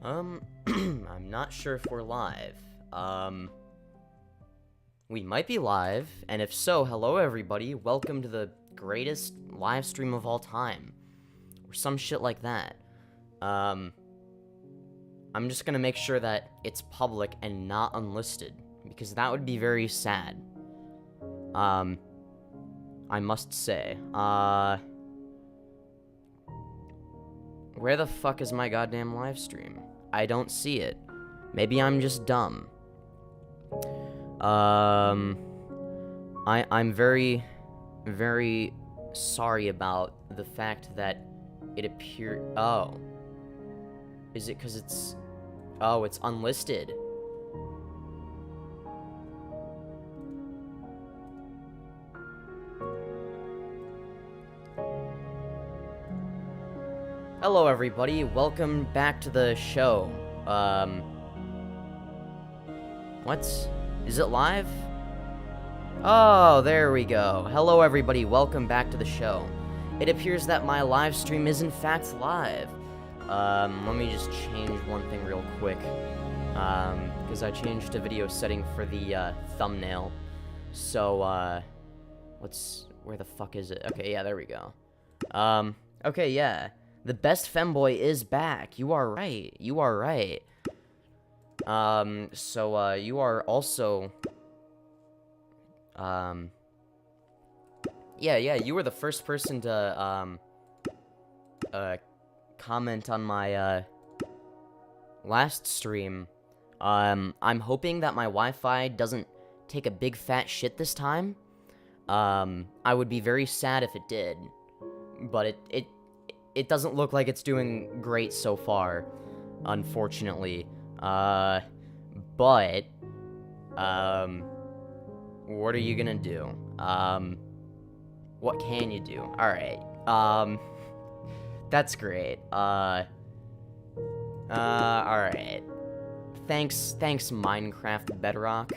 I'm not sure if we're live. We might be live, and if so, hello everybody, welcome to the greatest live stream of all time. Or some shit like that. I'm just gonna make sure that it's public and not unlisted, because that would be very sad. I must say. Where the fuck is my goddamn live stream? I don't see it. Maybe I'm just dumb. I'm very, very sorry about the fact that it appeared. Oh. Is it because it's. Oh, it's unlisted. Hello everybody, welcome back to the show. What? Is it live? Oh, there we go. Hello everybody, welcome back to the show. It appears that my live stream is in fact live. Let me just change one thing real quick. Because I changed a video setting for the, thumbnail. So, where the fuck is it? Okay, yeah, there we go. Okay, yeah. The best femboy is back. You are right. You are right. You are also... Yeah, you were the first person to, comment on my, last stream. I'm hoping that my Wi-Fi doesn't take a big fat shit this time. I would be very sad if it did. But it doesn't look like it's doing great so far, unfortunately. But, what are you gonna do? What can you do? Alright, that's great. Alright. Thanks, Minecraft Bedrock.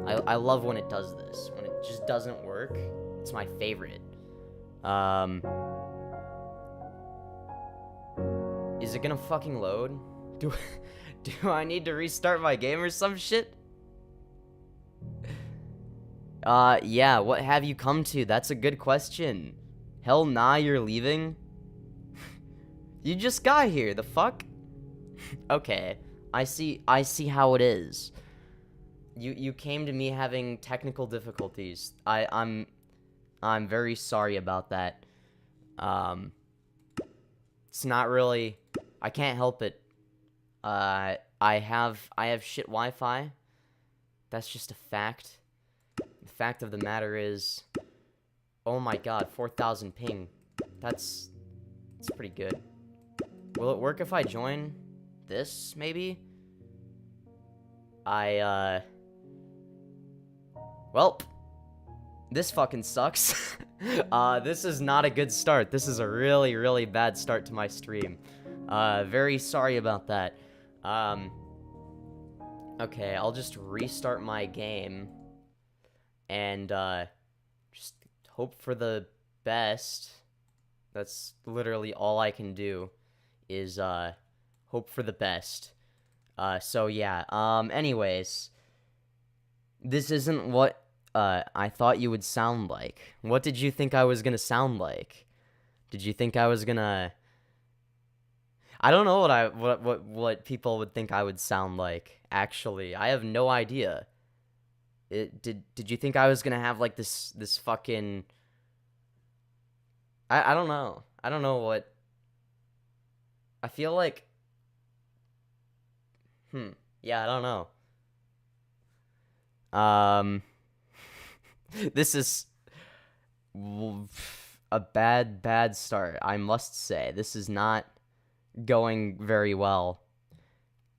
I love when it does this. When it just doesn't work, it's my favorite. Is it gonna fucking load? Do I need to restart my game or some shit? Yeah, what have you come to? That's a good question. Hell nah, you're leaving? You just got here, the fuck? Okay, I see how it is. You came to me having technical difficulties. I'm very sorry about that. It's not really... I can't help it. I have shit Wi-Fi. That's just a fact. The fact of the matter is... Oh my god, 4,000 ping. That's pretty good. Will it work if I join this, maybe? Well... This fucking sucks. This is not a good start. This is a really, really bad start to my stream. Very sorry about that. Okay, I'll just restart my game. And, just hope for the best. That's literally all I can do. Is, hope for the best. So yeah, anyways. This isn't what... I thought you would sound like. What did you think I was gonna sound like? Did you think I was gonna... I don't know what people would think I would sound like, actually. I have no idea. Did you think I was gonna have, like, this fucking... I don't know. I don't know what... I feel like... Yeah, I don't know. This is a bad start, I must say. This is not going very well.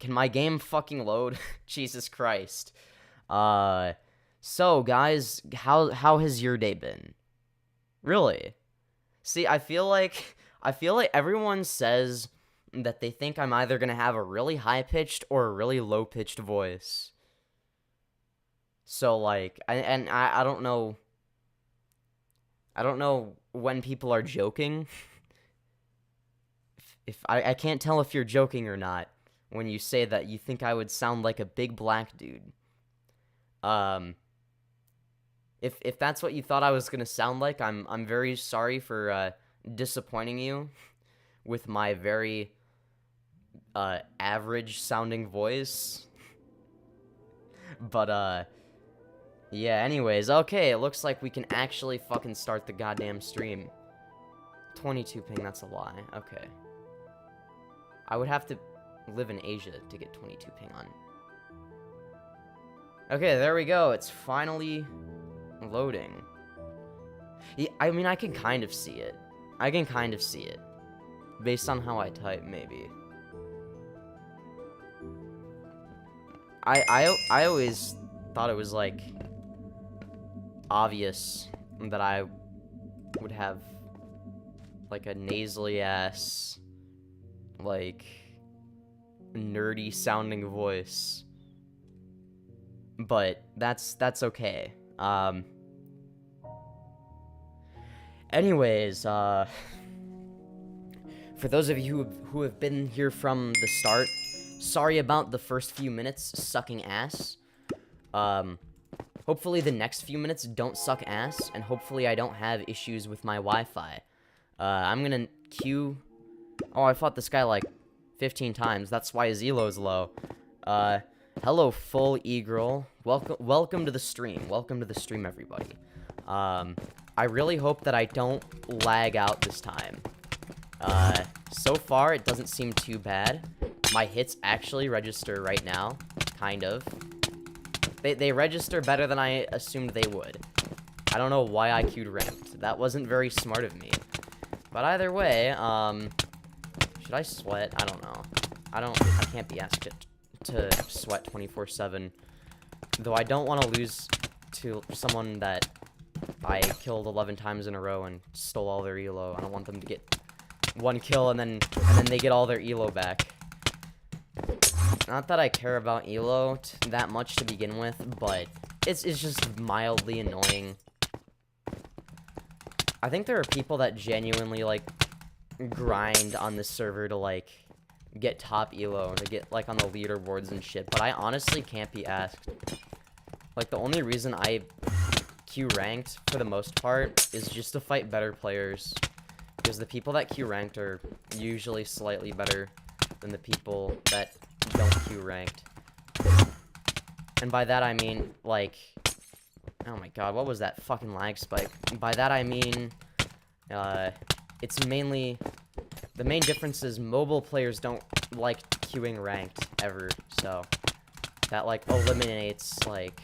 Can my game fucking load? Jesus Christ. So guys, how has your day been? Really? See, I feel like everyone says that they think I'm either gonna have a really high-pitched or a really low-pitched voice. So, like, I don't know... I don't know when people are joking. if I can't tell if you're joking or not when you say that you think I would sound like a big black dude. If that's what you thought I was gonna sound like, I'm very sorry for disappointing you with my very average sounding voice. But yeah, anyways, okay, it looks like we can actually fucking start the goddamn stream. 22 ping, that's a lie. Okay. I would have to live in Asia to get 22 ping on. Okay, there we go. It's finally loading. Yeah, I mean, I can kind of see it. I can kind of see it. Based on how I type, maybe. I always thought it was, like, obvious that I would have, like, a nasally ass, like, nerdy sounding voice. But that's okay. Anyways, for those of you who have been here from the start, sorry about the first few minutes sucking ass. Hopefully the next few minutes don't suck ass, and hopefully I don't have issues with my Wi-Fi. I'm gonna queue... Oh, I fought this guy like 15 times. That's why his elo's low. Hello, full e-girl. Welcome to the stream. Welcome to the stream, everybody. I really hope that I don't lag out this time. So far, it doesn't seem too bad. My hits actually register right now. Kind of. They register better than I assumed they would. I don't know why I queued ranked. That wasn't very smart of me. But either way, should I sweat? I don't know. I can't be asked to sweat 24/7. Though I don't want to lose to someone that I killed 11 times in a row and stole all their elo. I don't want them to get one kill and then they get all their elo back. Not that I care about elo that much to begin with, but it's just mildly annoying. I think there are people that genuinely, like, grind on this server to, like, get top elo, to get, like, on the leaderboards and shit, but I honestly can't be asked. Like, the only reason I queue ranked, for the most part, is just to fight better players. Because the people that queue ranked are usually slightly better than the people that don't queue ranked. And by that I mean, like... Oh my god, what was that fucking lag spike? By that I mean... it's mainly... The main difference is mobile players don't like queuing ranked, ever, so... That, like, eliminates, like...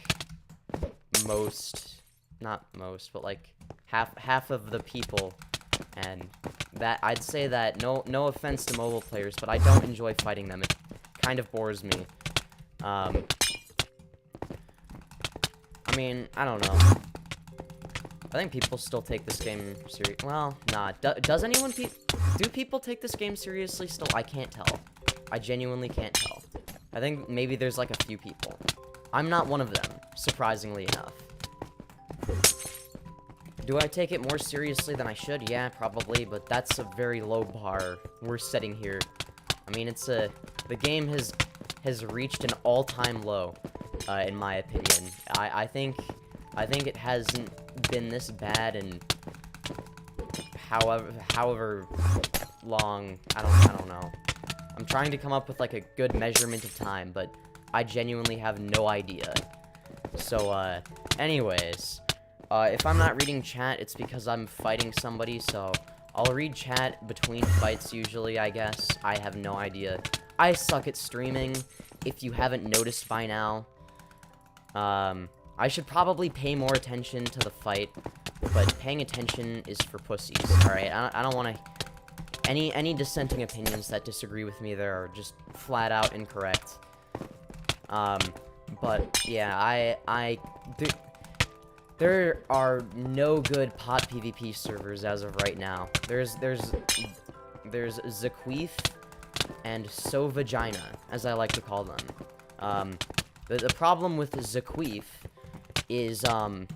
most... Not most, but, like, half of the people. And that, I'd say that, no offense to mobile players, but I don't enjoy fighting them. It kind of bores me. I mean, I don't know. I think people still take this game serious. Well, nah. Does anyone do people take this game seriously still? I can't tell. I genuinely can't tell. I think maybe there's like a few people. I'm not one of them, surprisingly enough. Do I take it more seriously than I should? Yeah, probably, but that's a very low bar we're setting here. I mean, the game has reached an all-time low, in my opinion. I think it hasn't been this bad in however long. I don't know. I'm trying to come up with like a good measurement of time, but I genuinely have no idea. So, anyways, if I'm not reading chat, it's because I'm fighting somebody, so I'll read chat between fights usually, I guess. I have no idea. I suck at streaming, if you haven't noticed by now. I should probably pay more attention to the fight, but paying attention is for pussies, alright? I don't want to... Any dissenting opinions that disagree with me there are just flat out incorrect. But, yeah, there are no good pot PvP servers as of right now. There's Zaqueef and So Vagina, as I like to call them. The problem with Zaqueef is, on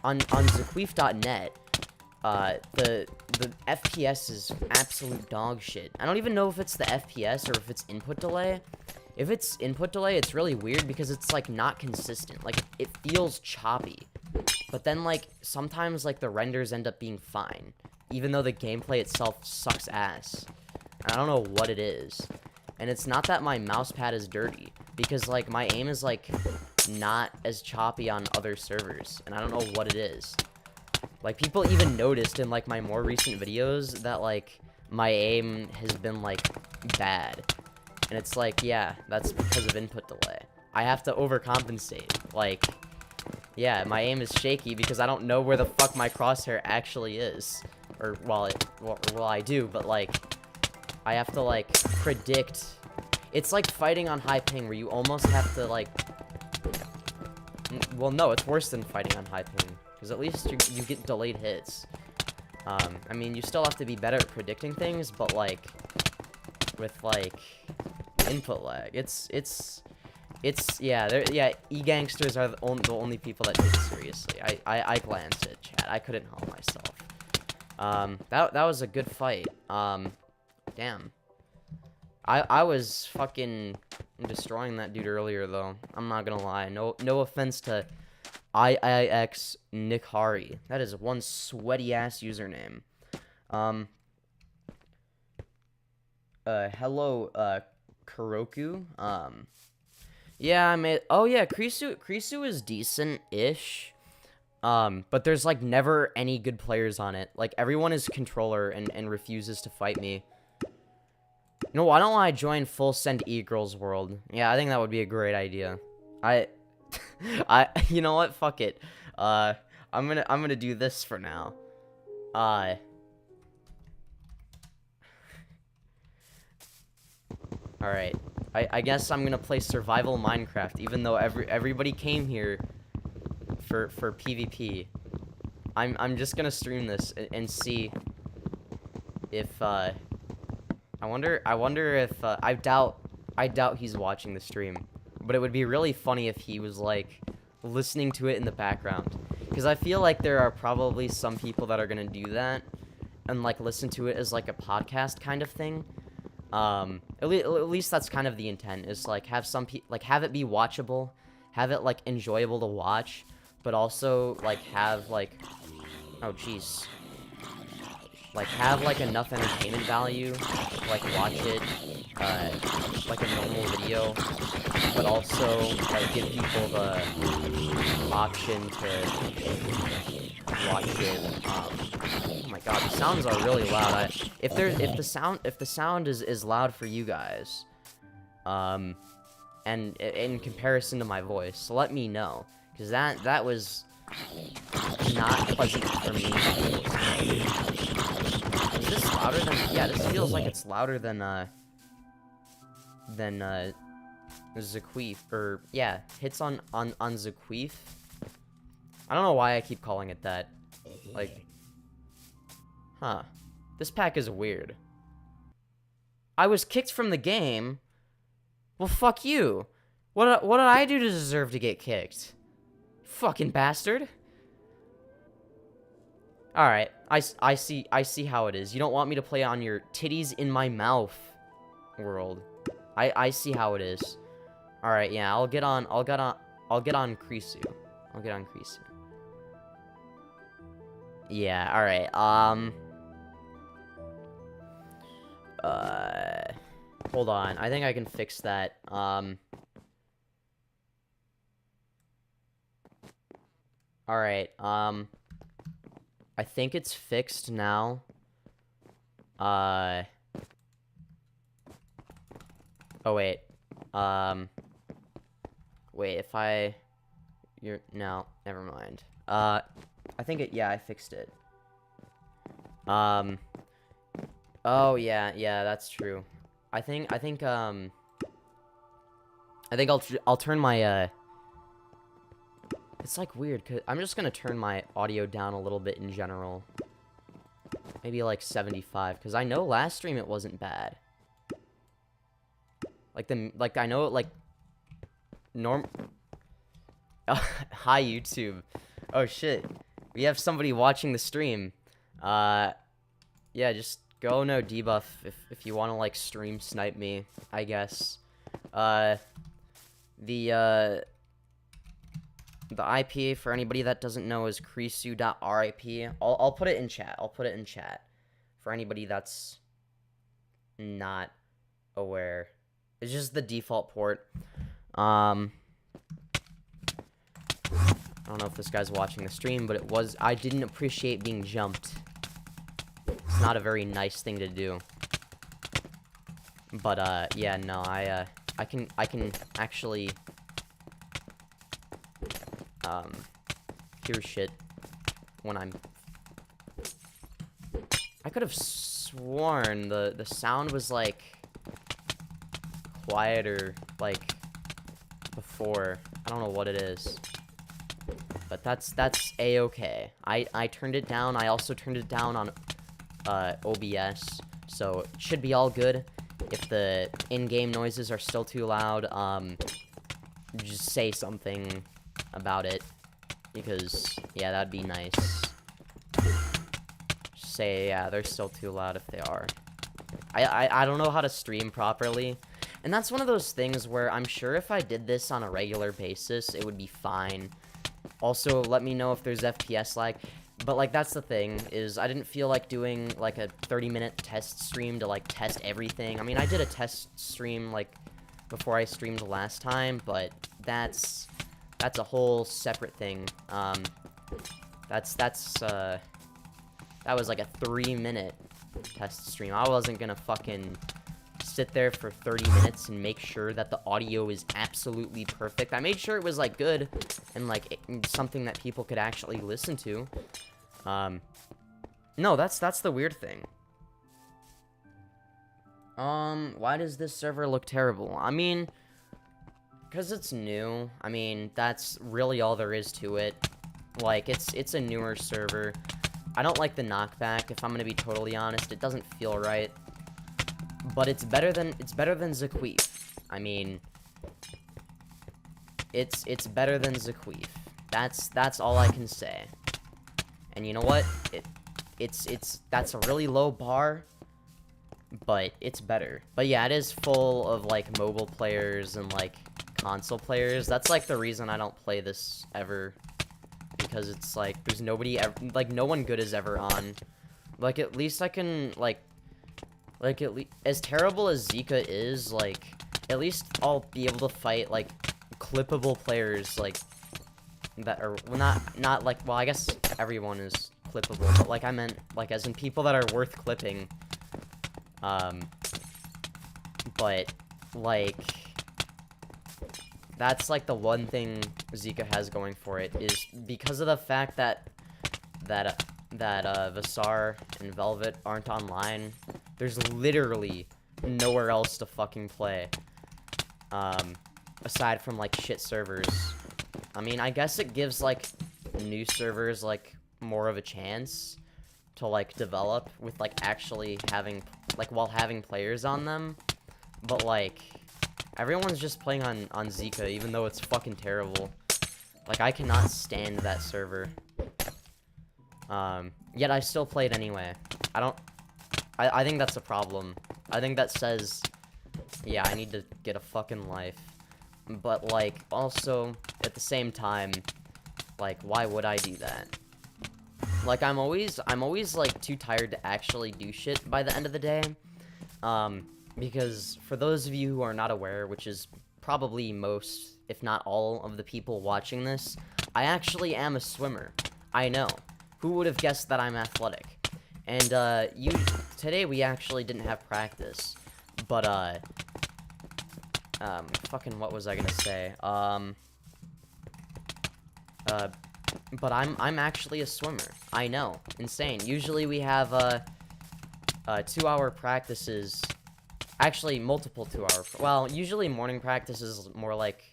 Zaqueef.net, the FPS is absolute dog shit. I don't even know if it's the FPS or if it's input delay. If it's input delay, it's really weird because it's, like, not consistent. Like, it feels choppy. But then, like, sometimes, like, the renders end up being fine. Even though the gameplay itself sucks ass. And I don't know what it is. And it's not that my mouse pad is dirty. Because, like, my aim is, like, not as choppy on other servers. And I don't know what it is. Like, people even noticed in, like, my more recent videos that, like, my aim has been, like, bad. And it's like, yeah, that's because of input delay. I have to overcompensate. Like, yeah, my aim is shaky because I don't know where the fuck my crosshair actually is. Or, well, I do, but, like, I have to, like, predict. It's like fighting on high ping where you almost have to, like... Well, no, it's worse than fighting on high ping. Because at least you get delayed hits. I mean, you still have to be better at predicting things, but, like... With, like... input lag. It's yeah, e-gangsters are the only people that take it seriously. I glanced at chat. I couldn't help myself. That was a good fight. Damn. I was fucking destroying that dude earlier though. I'm not gonna lie. No offense to IIX Nick Hari. That is one sweaty ass username. Hello, Kuroku. Yeah, I made. Oh yeah, Krisu is decent-ish. But there's like never any good players on it. Like everyone is controller and refuses to fight me. You know, why don't I join Full Send E-Girls World? Yeah, I think that would be a great idea. You know what? Fuck it. I'm gonna do this for now. Alright. I guess I'm gonna play survival Minecraft, even though everybody came here for PvP. I'm just gonna stream this and see if I wonder if I doubt he's watching the stream, but it would be really funny if he was like listening to it in the background, because I feel like there are probably some people that are gonna do that and like listen to it as like a podcast kind of thing. At least that's kind of the intent, is like have have it be watchable, have it like enjoyable to watch, but also like have like, oh jeez, like have like enough entertainment value to like watch it like a normal video, but also like give people the option to watch it. Oh my god, the sounds are really loud. If the sound is loud for you guys, and in comparison to my voice, let me know, because that was not pleasant for me. Is this louder than? Yeah, this feels like it's louder than Zaqueef, or yeah, hits on Zaqueef. I don't know why I keep calling it that. Like, huh? This pack is weird. I was kicked from the game. Well, fuck you. What did I do to deserve to get kicked? Fucking bastard. All right, I see how it is. You don't want me to play on your titties in my mouth world. I see how it is. All right, yeah, I'll get on Krisu. I'll get on Krisu. Yeah, all right. Hold on. I think I can fix that. All right. I think it's fixed now. Oh wait. Wait, if no, never mind. I think yeah, I fixed it. Oh yeah, that's true. I think I'll turn my it's like weird, cause I'm just gonna turn my audio down a little bit in general. Maybe like 75, because I know last stream it wasn't bad. Like I know like Hi YouTube. Oh shit. We have somebody watching the stream. yeah, just go no debuff if you want to, like, stream snipe me, I guess. The IP, for anybody that doesn't know, is krisu.rip. I'll put it in chat. I'll put it in chat for anybody that's not aware. It's just the default port. I don't know if this guy's watching the stream, but I didn't appreciate being jumped. It's not a very nice thing to do. But, yeah, no, I can actually, hear shit when I could have sworn the sound was, like, quieter, like, before. I don't know what it is. But that's a-okay. I turned it down. I also turned it down on OBS, so it should be all good. If the in-game noises are still too loud, just say something about it, because, yeah, that'd be nice. Just say, yeah, they're still too loud if they are. I don't know how to stream properly, and that's one of those things where I'm sure if I did this on a regular basis, it would be fine. Also, let me know if there's FPS lag. But, like, that's the thing, is I didn't feel like doing, like, a 30-minute test stream to, like, test everything. I mean, I did a test stream, like, before I streamed last time, but that's a whole separate thing. That was, like, a 3-minute test stream. I wasn't gonna fucking sit there for 30 minutes and make sure that the audio is absolutely perfect. I made sure it was, like, good and, like, something that people could actually listen to. No, that's the weird thing. Why does this server look terrible? I mean, because it's new. I mean, that's really all there is to it. Like, it's a newer server. I don't like the knockback, if I'm gonna be totally honest. It doesn't feel right. But it's better than Zaqueef. I mean, it's better than Zaqueef. That's all I can say. And you know what? That's a really low bar, but it's better. But yeah, it is full of, like, mobile players and, like, console players. That's, like, the reason I don't play this ever, because it's like there's nobody ever, like, no one good is ever on. Like, at least I can, like at least, as terrible as Zika is, like, at least I'll be able to fight, like, clippable players, like, that are, well, not like, well, I guess everyone is clippable, but, like, I meant, like, as in people that are worth clipping. But, like, that's, like, the one thing Zika has going for it, is because of the fact that Vasar and Velvet aren't online, there's literally nowhere else to fucking play, aside from, like, shit servers. I mean, I guess it gives, like, new servers, like, more of a chance to, like, develop with, like, actually having, like, while having players on them, but, like, everyone's just playing on Zika, even though it's fucking terrible. Like, I cannot stand that server. Yet I still play it anyway. I think that's a problem. I think that says, yeah, I need to get a fucking life. But, like, also, at the same time, like, why would I do that? Like, I'm always, like, too tired to actually do shit by the end of the day. Because, for those of you who are not aware, which is probably most, if not all, of the people watching this, I actually am a swimmer. I know. Who would have guessed that I'm athletic? And, today we actually didn't have practice. But, fucking what was I gonna say? But I'm actually a swimmer. I know. Insane. Usually we have, 2-hour practices. Actually, multiple 2-hour, well, usually morning practice is more like,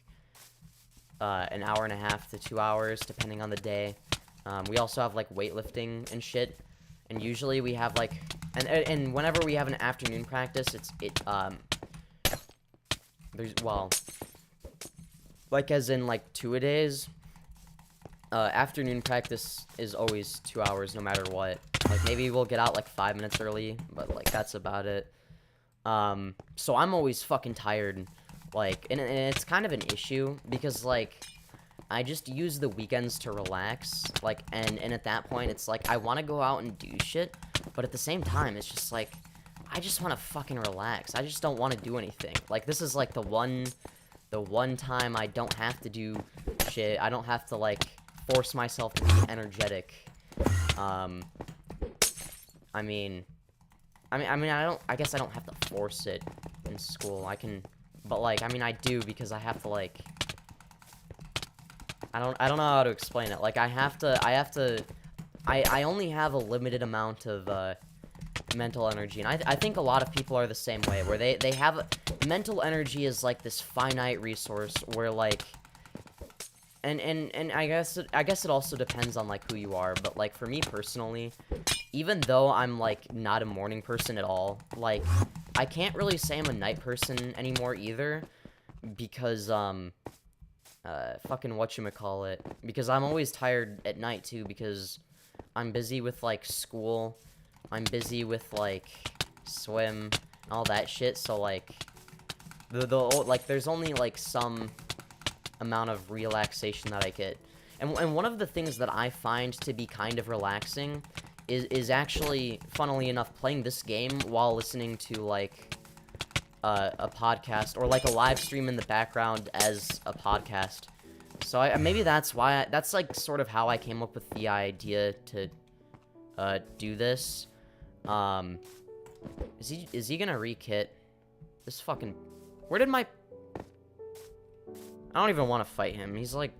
an hour and a half to 2 hours, depending on the day. We also have, like, weightlifting and shit. And usually we have, like, and whenever we have an afternoon practice, there's, well, like, as in, like, 2-a-days, afternoon practice is always 2 hours, no matter what. Like, maybe we'll get out, like, 5 minutes early, but, like, that's about it. So I'm always fucking tired, like, and it's kind of an issue, because, like, I just use the weekends to relax, like, and at that point, it's like, I want to go out and do shit, but at the same time, it's just like, I just want to fucking relax. I just don't want to do anything. Like, this is, like, the one time I don't have to do shit. I don't have to, like, force myself to be energetic. I guess I don't have to force it in school. I can, but, like, I mean, I do, because I have to, like, I don't know how to explain it. Like, I only have a limited amount of, mental energy, and I think a lot of people are the same way, where they have, mental energy is, like, this finite resource, where, like, and I guess it also depends on, like, who you are, but, like, for me personally, even though I'm, like, not a morning person at all, like, I can't really say I'm a night person anymore either, because, fucking whatchamacallit, because I'm always tired at night, too, because I'm busy with, like, school, I'm busy with, like, swim, and all that shit, so, like, like, there's only, like, some amount of relaxation that I get. And one of the things that I find to be kind of relaxing is actually, funnily enough, playing this game while listening to, like, a podcast, or, like, a live stream in the background as a podcast. So maybe that's why, that's, like, sort of how I came up with the idea to, do this. Is he gonna re-kit? This fucking... Where did my... I don't even want to fight him. He's like...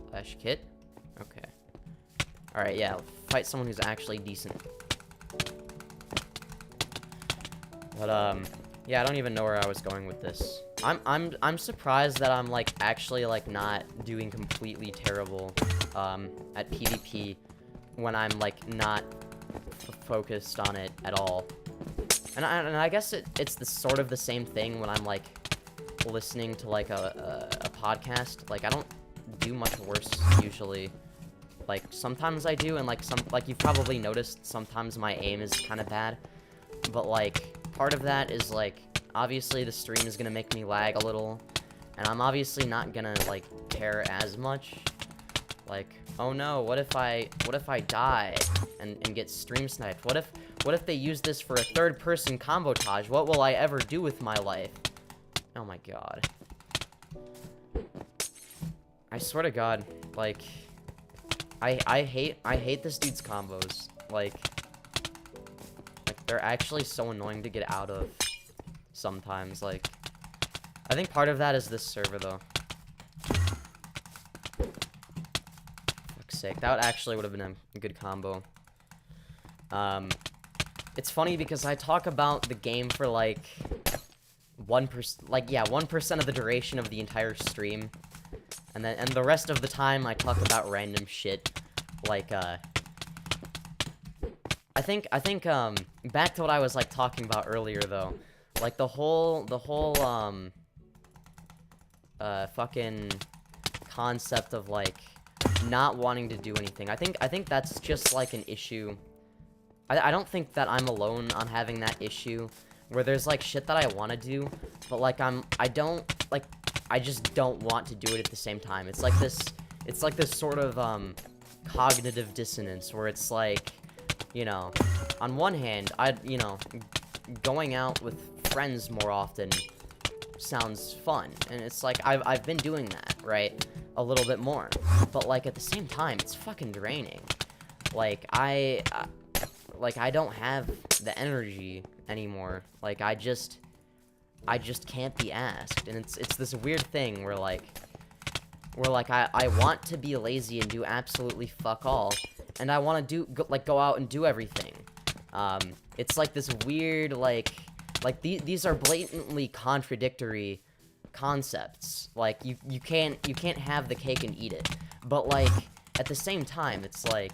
Flash kit? Okay. Alright, yeah. Fight someone who's actually decent. But, yeah, I don't even know where I was going with this. I'm surprised that I'm, like, actually, like, not doing completely terrible, at PvP when I'm, like, not focused on it at all. And I guess it's sort of the same thing when I'm, like, listening to, like, a podcast. Like, I don't do much worse, usually. Like, sometimes I do, and, like, you've probably noticed, sometimes my aim is kind of bad. But, like, part of that is, like, obviously the stream is gonna make me lag a little, and I'm obviously not gonna, like, care as much. Like, oh no, what if I die and get stream sniped? What if they use this for a third-person combotage? What will I ever do with my life? Oh my god. I swear to god, like, I hate this dude's combos. Like, they're actually so annoying to get out of sometimes. Like, I think part of that is this server, though. Fuck's sake, that actually would have been a good combo. It's funny because I talk about the game for, like, 1%, like, yeah, 1% of the duration of the entire stream. And the rest of the time I talk about random shit. Like, I think, back to what I was, like, talking about earlier, though. Like, the whole, fucking concept of, like, not wanting to do anything. I think that's just, like, an issue. I don't think that I'm alone on having that issue, where there's, like, shit that I want to do, but, like, I just don't want to do it at the same time. It's like this sort of, cognitive dissonance, where it's like, you know, on one hand, you know, going out with friends more often sounds fun, and it's like, I've been doing that, right, a little bit more, but, like, at the same time, it's fucking draining. Like, I don't have the energy anymore. Like, I just can't be asked, and it's this weird thing where, like, I want to be lazy and do absolutely fuck all, and I want to go out and do everything. It's like this weird, like these are blatantly contradictory concepts. Like, you can't have the cake and eat it. But, like, at the same time, it's like,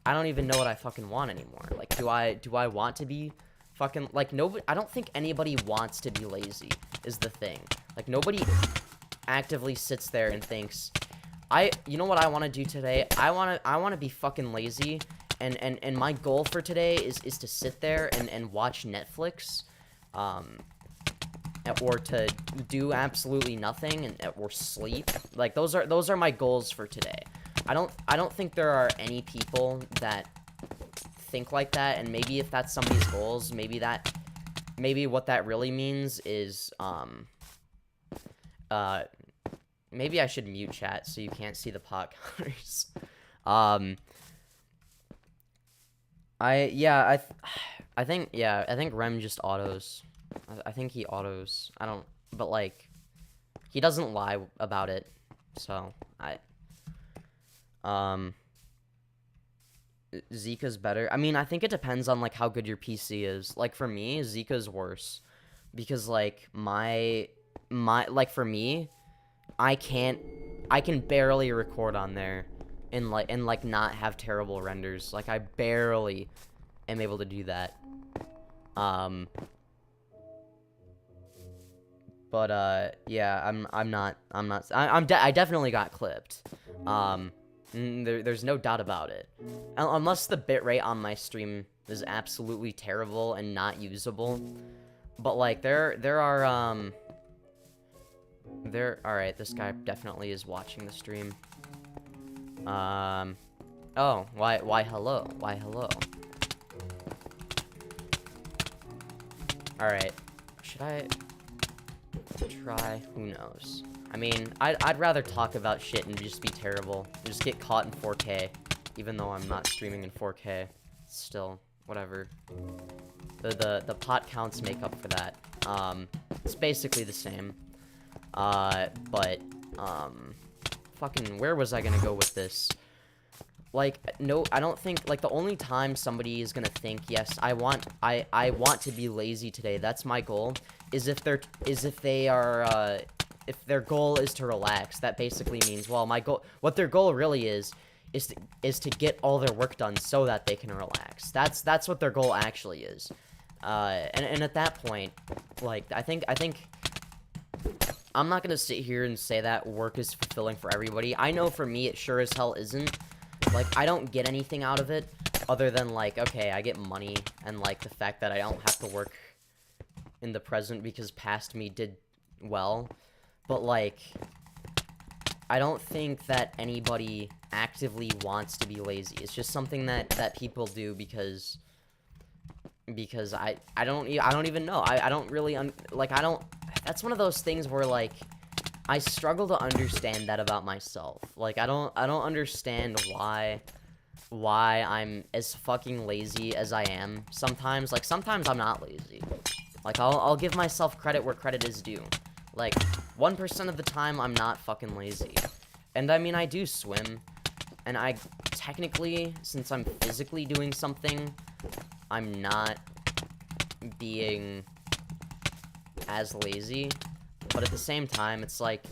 I don't even know what I fucking want anymore. Like, do I want to be fucking, like, nobody, I don't think anybody wants to be lazy, is the thing. Like, nobody actively sits there and thinks, you know what I want to do today? I want to be fucking lazy, and my goal for today is to sit there and watch Netflix, or to do absolutely nothing or sleep. Like, those are my goals for today. I don't think there are any people that think like that, and maybe if that's somebody's goals, maybe what that really means is maybe I should mute chat so you can't see the pot counters. I think Rem just autos. I think he autos. But like, he doesn't lie about it, so Zika's better. I mean, I think it depends on like how good your PC is. Like for me, Zika's worse because like my like for me, I can barely record on there and like not have terrible renders. Like I barely am able to do that. But yeah, I definitely got clipped. There's no doubt about it. Unless the bitrate on my stream is absolutely terrible and not usable. But like alright, this guy definitely is watching the stream. Oh, why hello? Why hello? Alright. Should I try? Who knows? I mean, I'd rather talk about shit and just be terrible. Just get caught in 4K. Even though I'm not streaming in 4K. Still, whatever. The pot counts make up for that. It's basically the same. Fucking, where was I gonna go with this? Like, no, I don't think, like, the only time somebody is gonna think, yes, I want to be lazy today, that's my goal, is if their goal is to relax. That basically means, well, what their goal really is to get all their work done so that they can relax. That's what their goal actually is. And at that point, like, I think I'm not gonna sit here and say that work is fulfilling for everybody. I know for me, it sure as hell isn't. Like, I don't get anything out of it, other than, like, okay, I get money, and, like, the fact that I don't have to work in the present because past me did well. But, like, I don't think that anybody actively wants to be lazy. It's just something that people do because I don't even know. I don't really, that's one of those things where, like, I struggle to understand that about myself. Like, I don't understand why I'm as fucking lazy as I am sometimes. Like, sometimes I'm not lazy. Like, I'll give myself credit where credit is due. Like, 1% of the time, I'm not fucking lazy. And, I mean, I do swim. And I, technically, since I'm physically doing something, I'm not being as lazy. But at the same time, it's like,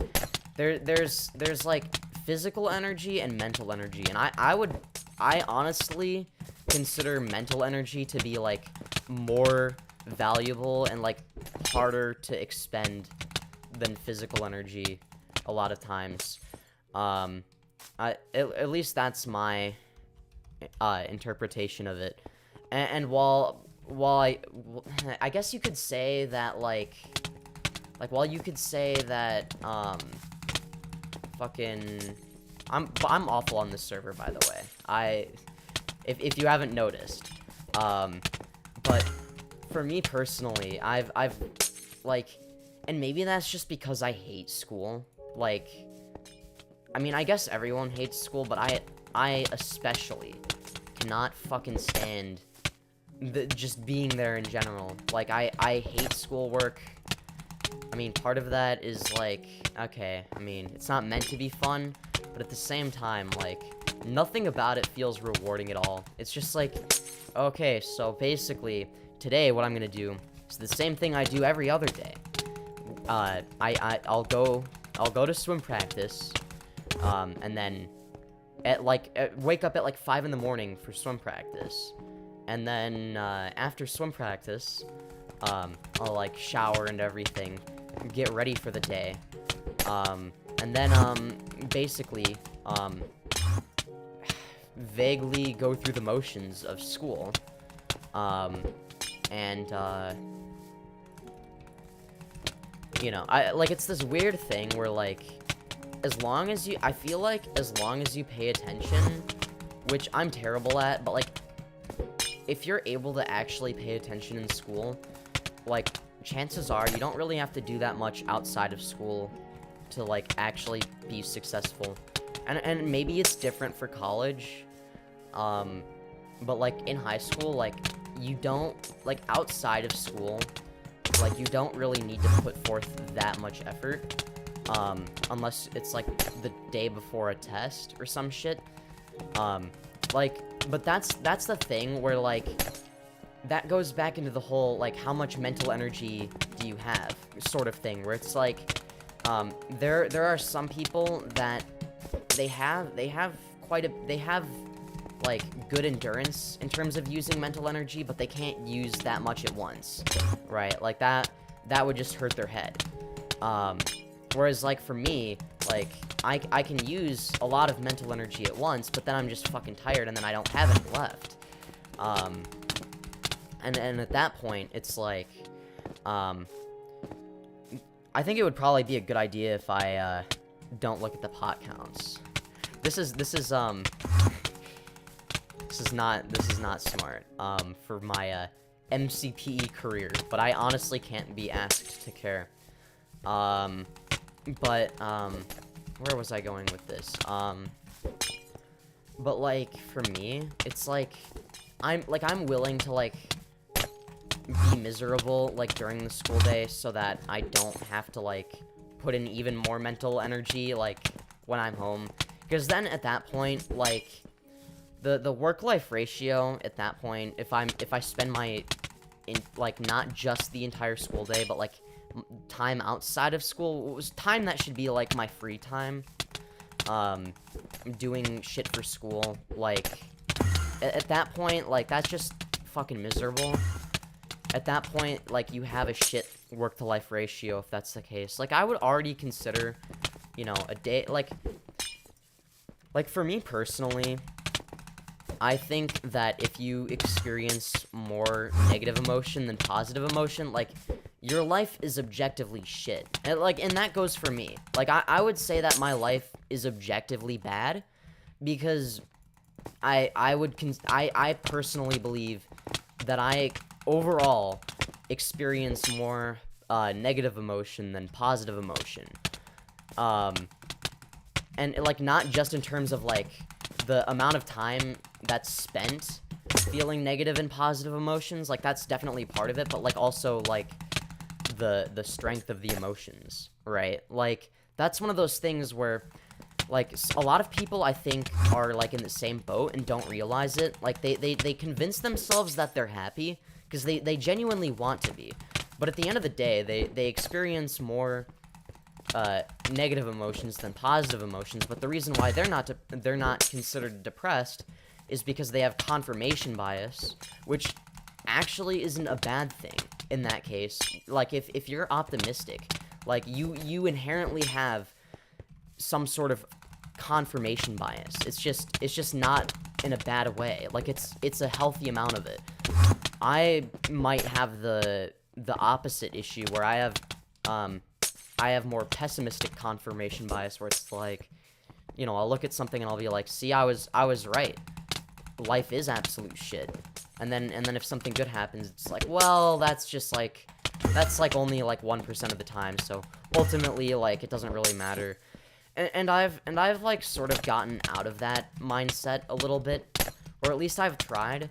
there's like, physical energy and mental energy. And I honestly consider mental energy to be, like, more valuable and, like, harder to expend than physical energy a lot of times. At least that's my interpretation of it. And while I guess you could say that, while you could say that fucking I'm awful on this server, by the way. If you haven't noticed. But for me personally, I've like, and maybe that's just because I hate school. Like, I mean, I guess everyone hates school, but I especially cannot fucking stand just being there in general. Like, I hate schoolwork. I mean, part of that is, like, okay, I mean, it's not meant to be fun, but at the same time, like, nothing about it feels rewarding at all. It's just like, okay, so basically, today what I'm gonna do is the same thing I do every other day. I'll go to swim practice, and then wake up at like 5 in the morning for swim practice, and then after swim practice, I'll like shower and everything, get ready for the day, and then basically, vaguely go through the motions of school, and, you know, it's this weird thing where, like, I feel like as long as you pay attention, which I'm terrible at, but, like, if you're able to actually pay attention in school, like, chances are you don't really have to do that much outside of school to, like, actually be successful. And maybe it's different for college, but, like, in high school, like, you don't, like, outside of school, like, you don't really need to put forth that much effort, unless it's, like, the day before a test or some shit, like, but that's the thing where, like, that goes back into the whole, like, how much mental energy do you have, sort of thing, where it's, like, there are some people that they have, like, good endurance in terms of using mental energy, but they can't use that much at once, right? Like, that would just hurt their head. Whereas, like, for me, like, I can use a lot of mental energy at once, but then I'm just fucking tired, and then I don't have any left. And at that point, it's like, I think it would probably be a good idea if I, don't look at the pot counts. This is not smart, for my, MCPE career, but I honestly can't be asked to care. But, where was I going with this? But, like, for me, it's, like, I'm willing to, like, be miserable, like, during the school day so that I don't have to, like, put in even more mental energy, like, when I'm home. Because then, at that point, like, the work-life ratio, at that point, if I spend like, not just the entire school day, but, like, time outside of school, it was time that should be, like, my free time, doing shit for school, like, at that point, like, that's just fucking miserable. At that point, like, you have a shit work-to-life ratio, if that's the case. Like, I would already consider, you know, a day, like, for me personally, I think that if you experience more negative emotion than positive emotion, like, your life is objectively shit. And, like, and that goes for me. Like, I would say that my life is objectively bad, because I personally believe that I, overall, experience more, negative emotion than positive emotion. And, like, not just in terms of, like, the amount of time that's spent feeling negative and positive emotions, like, that's definitely part of it, but, like, also, like, the strength of the emotions, right? Like, that's one of those things where, like, a lot of people, I think, are, like, in the same boat and don't realize it. Like, they convince themselves that they're happy, because they genuinely want to be. But at the end of the day, they experience more negative emotions than positive emotions, but the reason why they're not considered depressed is because they have confirmation bias, which actually isn't a bad thing in that case. Like, if you're optimistic, like, you inherently have some sort of confirmation bias. It's just not in a bad way. Like, it's a healthy amount of it. I might have the opposite issue where I have more pessimistic confirmation bias, where it's like, you know, I'll look at something and I'll be like, see, I was right. Life is absolute shit. And then if something good happens, it's like, well, that's only like 1% of the time, so ultimately, like, it doesn't really matter. And I've like sort of gotten out of that mindset a little bit, or at least I've tried.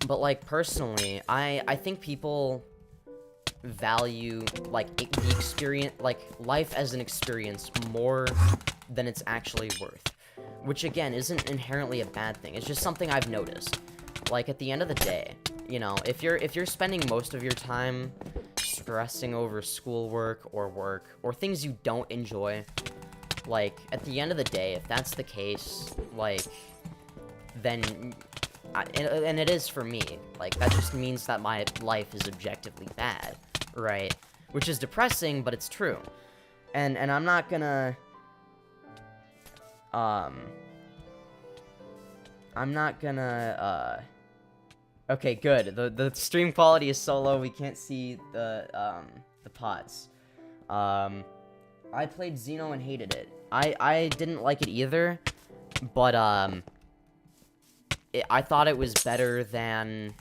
But, like, personally, I think people value, like, the experience, like, life as an experience more than it's actually worth. Which, again, isn't inherently a bad thing. It's just something I've noticed. Like, at the end of the day, you know, if you're spending most of your time stressing over schoolwork or work, or things you don't enjoy, like, at the end of the day, if that's the case, like, then, and it is for me, like, that just means that my life is objectively bad, right? Which is depressing, but it's true. And I'm not gonna, okay, good. The stream quality is so low we can't see the pots. I played Xeno and hated it. I didn't like it either, but, I thought it was better than,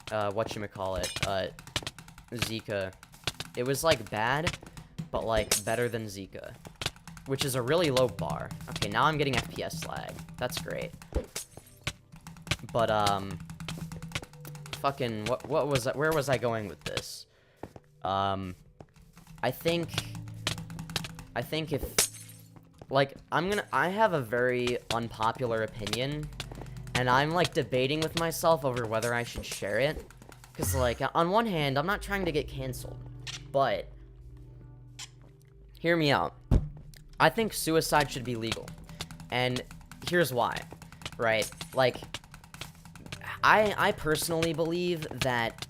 whatchamacallit, Zika. It was, like, bad, but, like, better than Zika, which is a really low bar. Okay, now I'm getting FPS lag. That's great. But, fucking, what was that? Where was I going with this? I think if, like, I have a very unpopular opinion, and I'm, like, debating with myself over whether I should share it, because, like, on one hand, I'm not trying to get canceled, but, hear me out. I think suicide should be legal, and here's why, right? Like, I personally believe that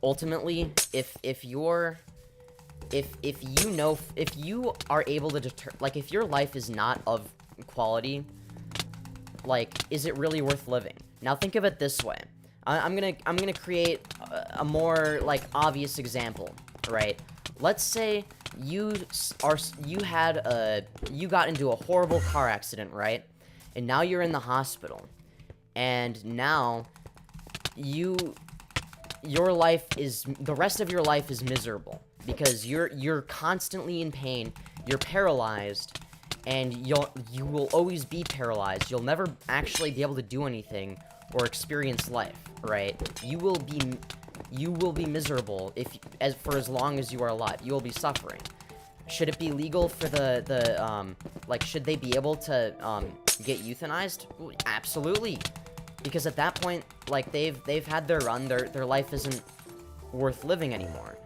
ultimately, if you are able to like, if your life is not of quality, like, is it really worth living? Now think of it this way. I'm gonna create a more, like, obvious example, right? Let's say you got into a horrible car accident, right? And now you're in the hospital. And now the rest of your life is miserable because you're constantly in pain, you're paralyzed, and you will always be paralyzed. You'll never actually be able to do anything or experience life, right? You will be miserable for as long as you are alive. You will be suffering. Should it be legal for like, should they be able to get euthanized? Absolutely. Because at that point, like, they've had their run, their life isn't worth living anymore.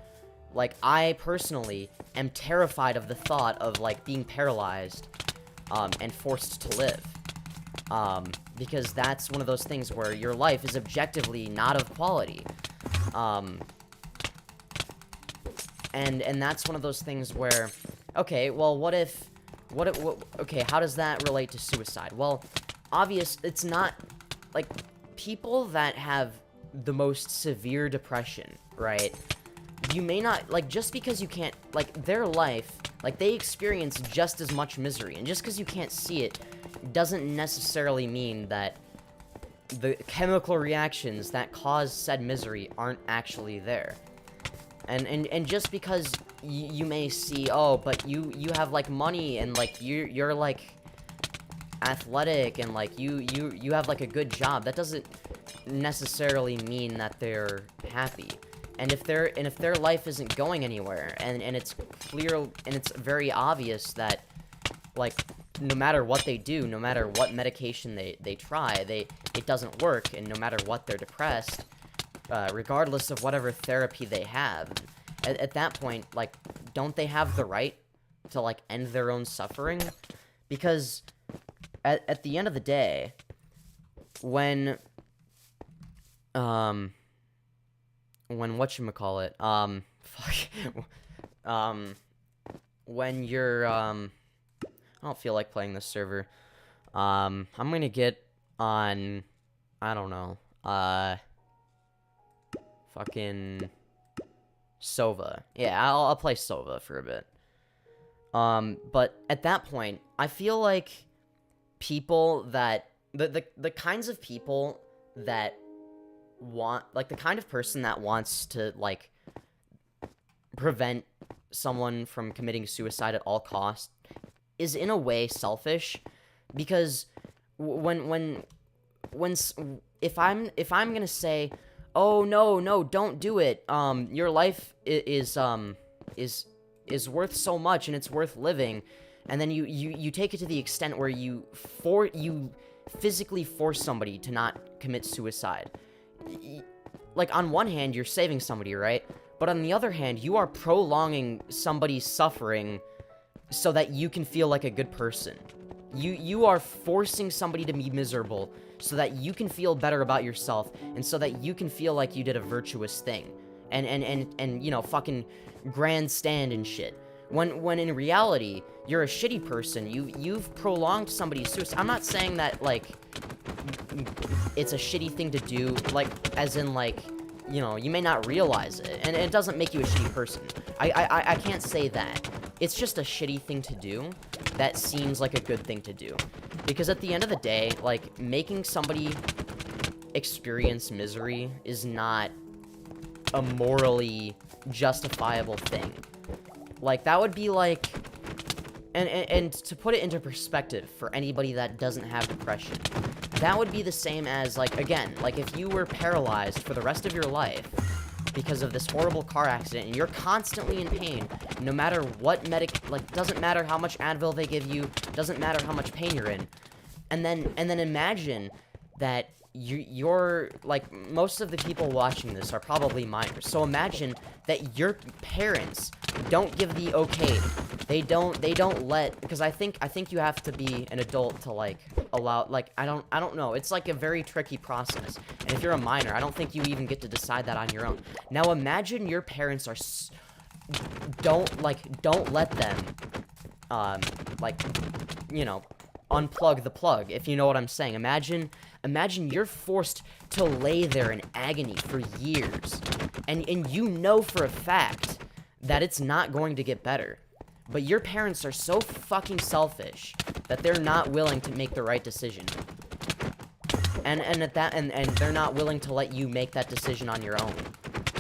Like, I personally am terrified of the thought of, like, being paralyzed, and forced to live. Because that's one of those things where your life is objectively not of quality. And that's one of those things where, okay, well, okay, how does that relate to suicide? Well, it's not, like, people that have the most severe depression, right? You may not, like, just because you can't, like, their life, like, they experience just as much misery, and just because you can't see it doesn't necessarily mean that the chemical reactions that cause said misery aren't actually there. And just because you may see, oh, but you have, like, money, and, like, you're like, athletic, and, like, you have, like, a good job, that doesn't necessarily mean that they're happy. And if their life isn't going anywhere, and it's clear, and it's very obvious that, like, no matter what they do, no matter what medication they try, it doesn't work, and no matter what they're depressed, regardless of whatever therapy they have, at that point, like, don't they have the right to, like, end their own suffering? Because at the end of the day, when whatchamacallit, when you're, I don't feel like playing this server, I'm gonna get on, I don't know, fucking Sova. Yeah, I'll play Sova for a bit. But at that point, I feel like people that, the kinds of people that want, like, the kind of person that wants to, like, prevent someone from committing suicide at all costs is in a way selfish, because if I'm gonna say, oh, no, don't do it, your life is worth so much, and it's worth living, and then you take it to the extent where you physically force somebody to not commit suicide. Like, on one hand, you're saving somebody, right? But on the other hand, you are prolonging somebody's suffering so that you can feel like a good person. You are forcing somebody to be miserable so that you can feel better about yourself, and so that you can feel like you did a virtuous thing. And you know, fucking grandstand and shit. When in reality, you're a shitty person. You've prolonged somebody's suicide. I'm not saying that, like, it's a shitty thing to do, like, as in, like, you know, you may not realize it, and it doesn't make you a shitty person. I can't say that. It's just a shitty thing to do that seems like a good thing to do. Because at the end of the day, like, making somebody experience misery is not a morally justifiable thing. Like, that would be like... And to put it into perspective for anybody that doesn't have depression, that would be the same as, like, again, like, if you were paralyzed for the rest of your life because of this horrible car accident, and you're constantly in pain, no matter what doesn't matter how much Advil they give you, doesn't matter how much pain you're in, and then imagine that you're, like, most of the people watching this are probably minors, so imagine that your parents don't give the okay. They don't let, because I think you have to be an adult to, like, allow, like, I don't know. It's, like, a very tricky process. And if you're a minor, I don't think you even get to decide that on your own. Now, imagine your parents are, don't let them, like, you know, unplug the plug, if you know what I'm saying. Imagine you're forced to lay there in agony for years. And you know for a fact that it's not going to get better. But your parents are so fucking selfish that they're not willing to make the right decision. And they're not willing to let you make that decision on your own.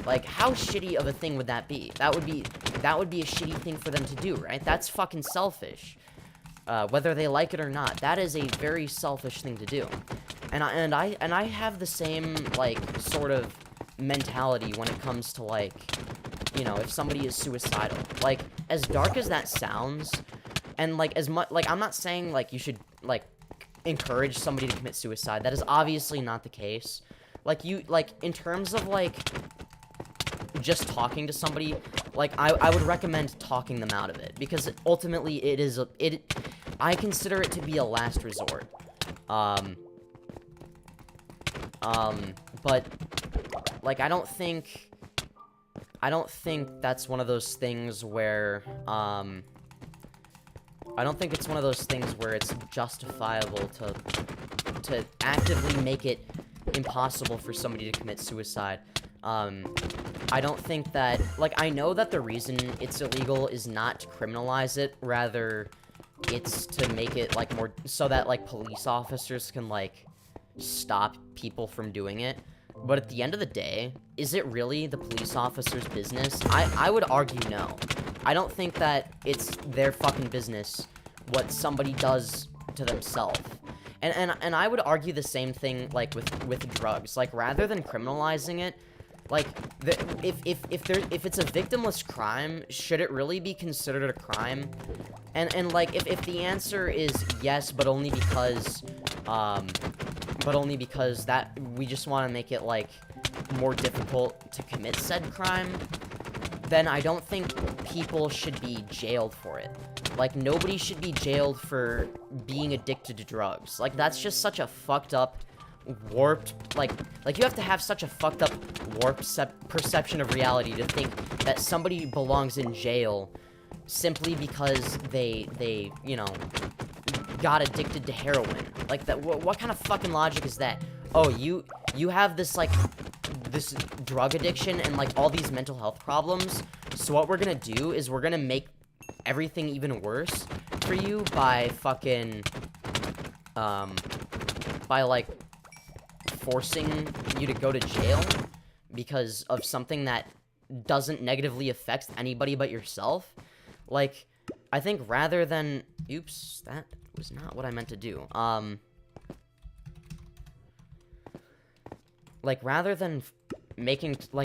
Like, how shitty of a thing would that be? That would be a shitty thing for them to do, right? That's fucking selfish. Whether they like it or not, that is a very selfish thing to do. And I have the same, like, sort of mentality when it comes to, like, you know, if somebody is suicidal. Like, as dark as that sounds, and, like, as much, like, I'm not saying, like, you should, like, encourage somebody to commit suicide. That is obviously not the case. Like, in terms of, like, just talking to somebody, like, I would recommend talking them out of it, because ultimately I consider it to be a last resort. But, like, I don't think that's one of those things where, I don't think it's one of those things where it's justifiable to actively make it impossible for somebody to commit suicide. I don't think that, like, I know that the reason it's illegal is not to criminalize it, rather it's to make it, like, more, so that, like, police officers can, like, stop people from doing it. But at the end of the day, is it really the police officer's business? I would argue no. I don't think that it's their fucking business what somebody does to themselves. And I would argue the same thing, like, with drugs. Like, rather than criminalizing it, like, if it's a victimless crime, should it really be considered a crime? And like, if the answer is yes, but only because that we just want to make it, like, more difficult to commit said crime, then I don't think people should be jailed for it. Like, nobody should be jailed for being addicted to drugs. Like, that's just such a fucked up, warped, like, you have to have such a fucked up, warped perception of reality to think that somebody belongs in jail simply because they, you know, got addicted to heroin. Like, that, what kind of fucking logic is that? Oh, you have this, like, this drug addiction and, like, all these mental health problems, so what we're gonna do is we're gonna make everything even worse for you by fucking, by, like, forcing you to go to jail because of something that doesn't negatively affect anybody but yourself. Like, I think rather than, oops, that was not what I meant to do. Like, rather than making, like,